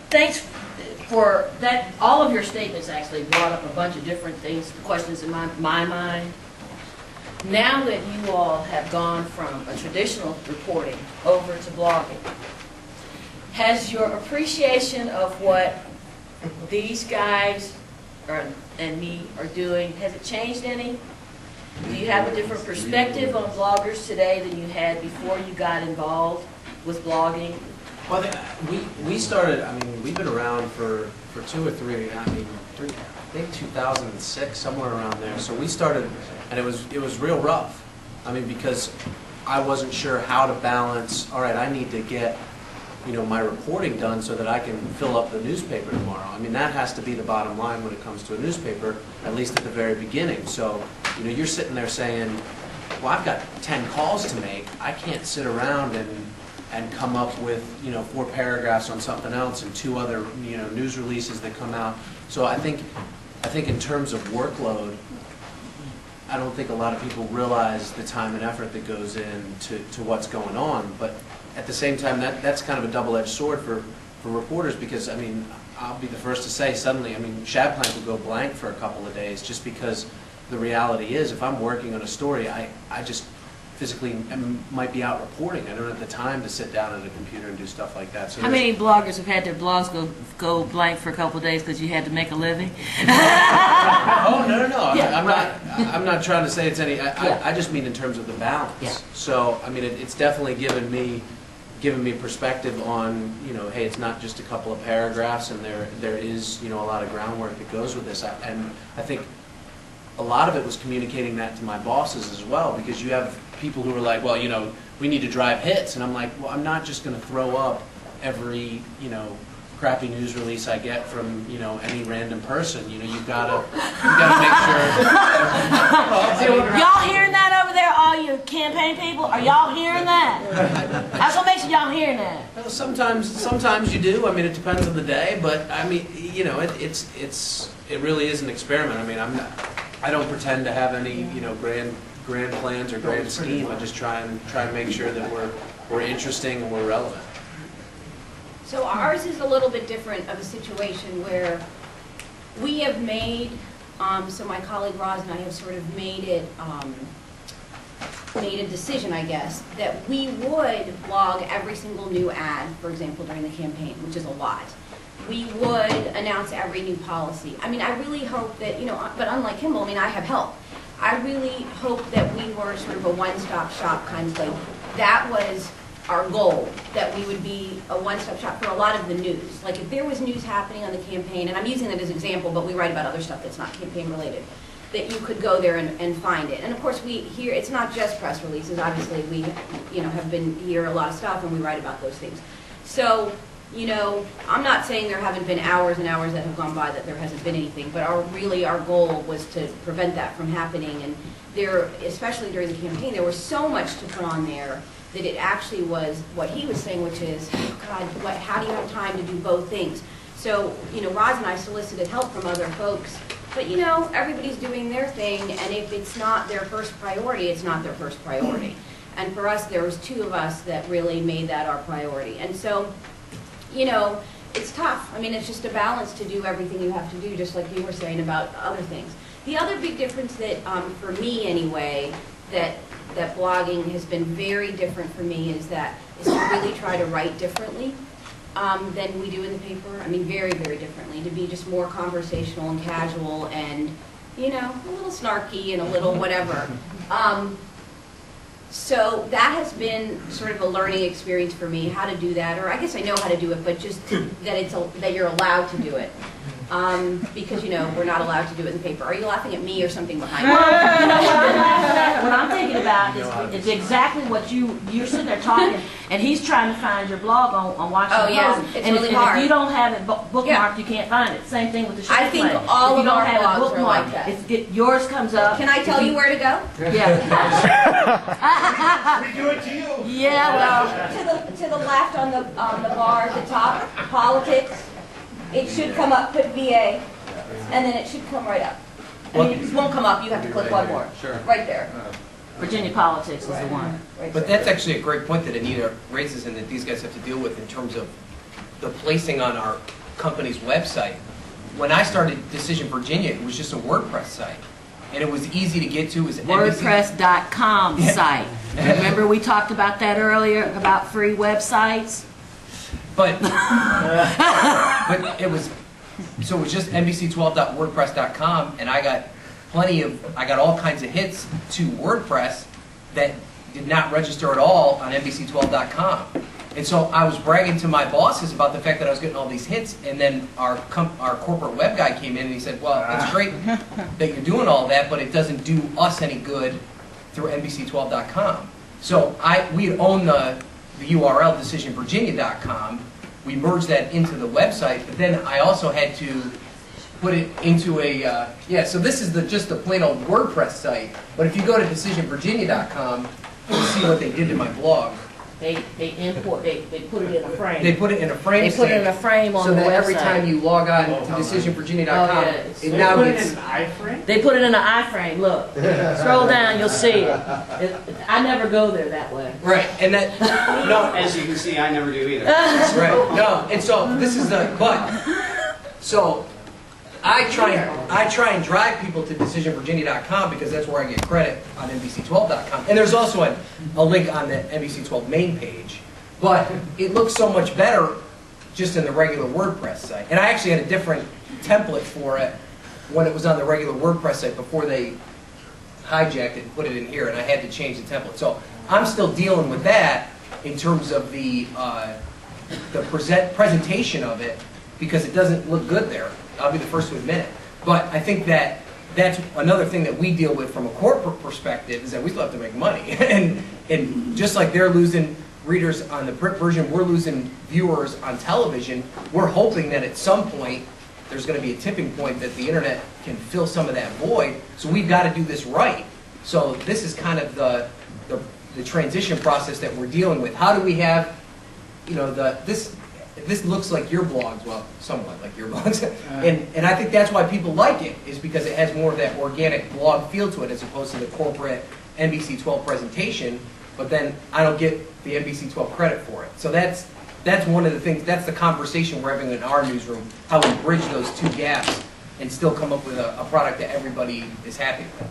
Thanks for that. All of your statements actually brought up a bunch of different things, questions in my mind. Now that you all have gone from a traditional reporting over to blogging, has your appreciation of what these guys and me are doing, has it changed any? Do you have a different perspective on bloggers today than you had before you got involved with blogging? Well, we started, I mean, we've been around for 2 or 3, I think 2006, somewhere around there. So we started, and it was real rough. I mean, because I wasn't sure how to balance, all right, I need to get, my reporting done so that I can fill up the newspaper tomorrow. I mean, that has to be the bottom line when it comes to a newspaper, at least at the very beginning. So, you're sitting there saying, well, I've got 10 calls to make. I can't sit around and come up with, 4 paragraphs on something else and 2 other, news releases that come out. So I think in terms of workload, I don't think a lot of people realize the time and effort that goes into what's going on. But at the same time, that's kind of a double-edged sword for reporters, because, I mean, I'll be the first to say, suddenly, I mean, Shadplank will go blank for a couple of days, just because the reality is, if I'm working on a story, I just physically might be out reporting. I don't have the time to sit down at a computer and do stuff like that. So how many bloggers have had their blogs go blank for a couple of days because you had to make a living? Oh, no. Yeah, I'm not trying to say it's any. I just mean in terms of the balance. Yeah. So I mean, it's definitely given me perspective on, hey, it's not just a couple of paragraphs, and there is, a lot of groundwork that goes with this. And I think a lot of it was communicating that to my bosses as well, because you have people who are like, well, we need to drive hits, and I'm like, well, I'm not just going to throw up every, crappy news release I get from, any random person. You've got to make sure. Y'all hearing that over there, all you campaign people? Are y'all hearing that? I just want to make sure y'all hearing that. Well, sometimes you do. I mean, it depends on the day, but I mean, it really is an experiment. I mean, I don't pretend to have any, grand plans or grand scheme. I just try and make sure that we're interesting and we're relevant. So ours is a little bit different of a situation where we have made, so my colleague Roz and I have sort of made a decision, I guess, that we would blog every single new ad, for example, during the campaign, which is a lot. We would announce every new policy. I mean, I really hope that, but unlike Kimball, I mean, I have help. I really hope that we were sort of a one-stop shop kind of thing. That was our goal, that we would be a one-stop shop for a lot of the news. Like if there was news happening on the campaign, and I'm using that as an example, but we write about other stuff that's not campaign related, that you could go there and find it. And of course, we here, it's not just press releases. Obviously, we have been here a lot of stuff, and we write about those things. So, I'm not saying there haven't been hours and hours that have gone by that there hasn't been anything, but our goal was to prevent that from happening. And there, especially during the campaign, there was so much to put on there that it actually was what he was saying, which is, oh God, how do you have time to do both things? So, Roz and I solicited help from other folks, but everybody's doing their thing, and if it's not their first priority, it's not their first priority. And for us, there was 2 of us that really made that our priority. And so, it's tough. I mean, it's just a balance to do everything you have to do, just like you were saying about other things. The other big difference that, for me anyway, that blogging has been very different for me is to really try to write differently than we do in the paper. I mean, very, very differently. To be just more conversational and casual and, a little snarky and a little whatever. So that has been sort of a learning experience for me, how to do that. Or I guess I know how to do it, but just that you're allowed to do it. Because, we're not allowed to do it in the paper. Are you laughing at me or something behind me? What I'm thinking about is exactly what you're sitting there talking, and he's trying to find your blog on Washington Post. Oh, yeah, it's really hard. If you don't have it bookmarked, you can't find it. Same thing with the Shadplank. I think all of our blogs are like that. Yours comes up. Can I tell you where to go? Yeah. We do it to you. Yeah, well. To the left on the bar at the top, politics. It should come up, put VA, and then it should come right up. I mean, it won't come up, you have to click one more. Sure. Right there. Virginia Politics is the one. But that's actually a great point that Anita raises and that these guys have to deal with in terms of the placing on our company's website. When I started Decision Virginia, it was just a WordPress site. And it was easy to get to. It was WordPress.com site. Remember we talked about that earlier, about free websites? But it was, so it was just NBC12.wordpress.com, and I got all kinds of hits to WordPress that did not register at all on NBC12.com. And so I was bragging to my bosses about the fact that I was getting all these hits, and then our corporate web guy came in and he said, well, it's great that you're doing all that, but it doesn't do us any good through NBC12.com. So we had owned the URL decisionvirginia.com. We merged that into the website, but then I also had to put it into a, so this is just the plain old WordPress site, but if you go to decisionvirginia.com, you'll see what they did to my blog. They put it in a frame. They put it in a frame. They put it in a frame on the website. So that every time you log on to decisionvirginia.com, it now gets... They put it in an iframe. Look, scroll down, you'll see it. I never go there that way. Right, and that... No, as you can see, I never do either. Right, no, and so this is the... So I try and drive people to decisionvirginia.com because that's where I get credit on NBC12.com. And there's also a link on the NBC12 main page. But it looks so much better just in the regular WordPress site. And I actually had a different template for it when it was on the regular WordPress site before they hijacked it and put it in here, and I had to change the template. So I'm still dealing with that in terms of the presentation of it because it doesn't look good there. I'll be the first to admit it. But I think that's another thing that we deal with from a corporate perspective is that we still have to make money. and just like they're losing readers on the print version, we're losing viewers on television. We're hoping that at some point there's going to be a tipping point that the internet can fill some of that void. So we've got to do this right. So this is kind of the transition process that we're dealing with. How do we have, this looks like your blogs, well, somewhat like your blogs, and I think that's why people like it, is because it has more of that organic blog feel to it as opposed to the corporate NBC12 presentation, but then I don't get the NBC12 credit for it. So that's one of the things, that's the conversation we're having in our newsroom, how we bridge those two gaps and still come up with a product that everybody is happy with.